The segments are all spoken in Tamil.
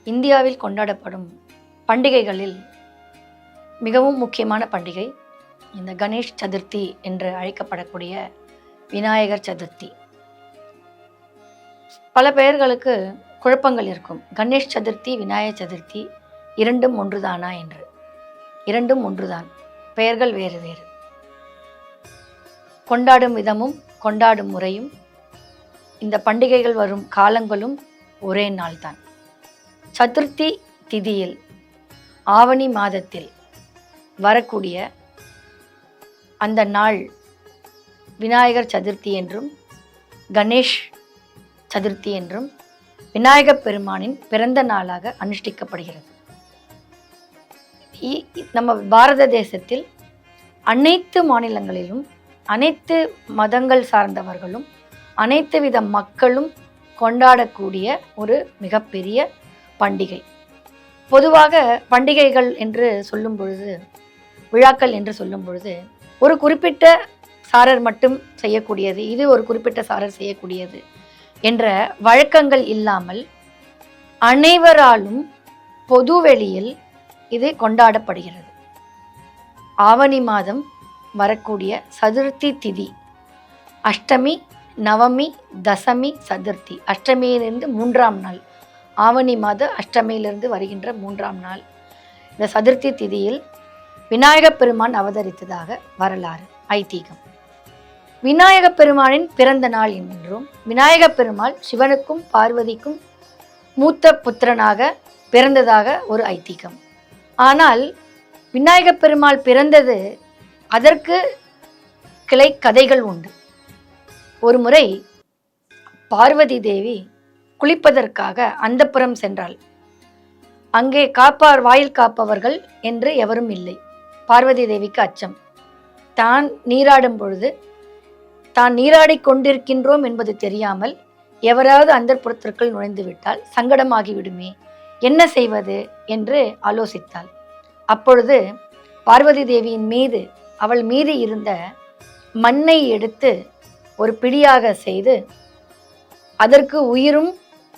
இந்தியாவில் கொண்டாடப்படும் பண்டிகைகளில் மிகவும் முக்கியமான பண்டிகை இந்த கணேஷ் சதுர்த்தி என்று அழைக்கப்படக்கூடிய விநாயகர் சதுர்த்தி. பல பெயர்களுக்கு குழப்பங்கள் இருக்கும். கணேஷ் சதுர்த்தி, விநாயகர் சதுர்த்தி இரண்டும் ஒன்றுதானா என்று. இரண்டும் ஒன்றுதான், பெயர்கள் வேறு வேறு. கொண்டாடும் விதமும் கொண்டாடும் முறையும் இந்த பண்டிகைகள் வரும் காலங்களும் ஒரே நாள்தான். சதுர்த்தி திதியில் ஆவணி மாதத்தில் வரக்கூடிய அந்த நாள் விநாயகர் சதுர்த்தி என்றும் கணேஷ் சதுர்த்தி என்றும் விநாயகப் பெருமானின் பிறந்த நாளாக அனுஷ்டிக்கப்படுகிறது. நம்ம பாரத தேசத்தில் அனைத்து மாநிலங்களிலும் அனைத்து மதங்கள் சார்ந்தவர்களும் அனைத்து வித மக்களும் கொண்டாடக்கூடிய ஒரு மிகப்பெரிய பண்டிகை. பொதுவாக பண்டிகைகள் என்று சொல்லும் பொழுது, விழாக்கள் என்று சொல்லும் பொழுது, ஒரு குறிப்பிட்ட சாரர் மட்டும் செய்யக்கூடியது, இது ஒரு குறிப்பிட்ட சாரர் செய்யக்கூடியது என்ற வழக்கங்கள் இல்லாமல் அனைவராலும் பொதுவெளியில் இது கொண்டாடப்படுகிறது. ஆவணி மாதம் வரக்கூடிய சதுர்த்தி திதி, அஷ்டமி, நவமி, தசமி, சதுர்த்தி, அஷ்டமியிலிருந்து 3ஆம் நாள், ஆவணி மாத அஷ்டமியிலிருந்து வருகின்ற 3ஆம் நாள் இந்த சதுர்த்தி திதியில் விநாயகப் பெருமான் அவதரித்ததாக வரலாறு, ஐதீகம். விநாயகப் பெருமானின் பிறந்த நாள் என்றும், விநாயகப் பெருமாள் சிவனுக்கும் பார்வதிக்கும் மூத்த புத்திரனாக பிறந்ததாக ஒரு ஐதீகம். ஆனால் விநாயகப் பெருமாள் பிறந்தது, அதற்கு கிளை கதைகள் உண்டு. ஒரு முறை பார்வதி தேவி குளிப்பதற்காக அந்தப்புறம் சென்றாள். அங்கே வாயில் காப்பவர்கள் என்று எவரும் இல்லை. பார்வதி தேவிக்கு அச்சம். தான் நீராடும் பொழுது தான் நீராடி கொண்டிருக்கின்றோம் என்பது தெரியாமல் எவராவது அந்தப்புறத்திற்குள் நுழைந்து விட்டால் சங்கடமாகிவிடுமே, என்ன செய்வது என்று ஆலோசித்தாள். அப்பொழுது பார்வதி தேவியின் மீது, அவள் மீது இருந்த மண்ணை எடுத்து ஒரு பிடியாக செய்து அதற்கு உயிரும்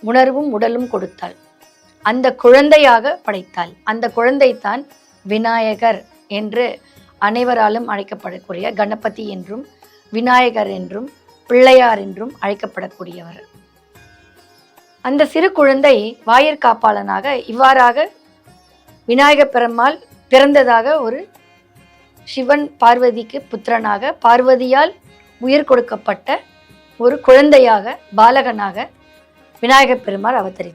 உணர்வும் உடலும் கொடுத்தாள். அந்த குழந்தையாக படைத்தாள். அந்த குழந்தைத்தான் விநாயகர் என்று அனைவராலும் அழைக்கப்படக்கூடிய கணபதி என்றும் விநாயகர் என்றும் பிள்ளையார் என்றும் அழைக்கப்படக்கூடியவர். அந்த சிறு குழந்தை வாயிற்காப்பாளனாக இவ்வாறாக விநாயகப் பெருமாள் பிறந்ததாக ஒரு சிவன் பார்வதிக்கு புத்திரனாக, பார்வதியால் உயிர் கொடுக்கப்பட்ட ஒரு குழந்தையாக, பாலகனாக விநாயகப் பெருமாள் அவதரித்தார்.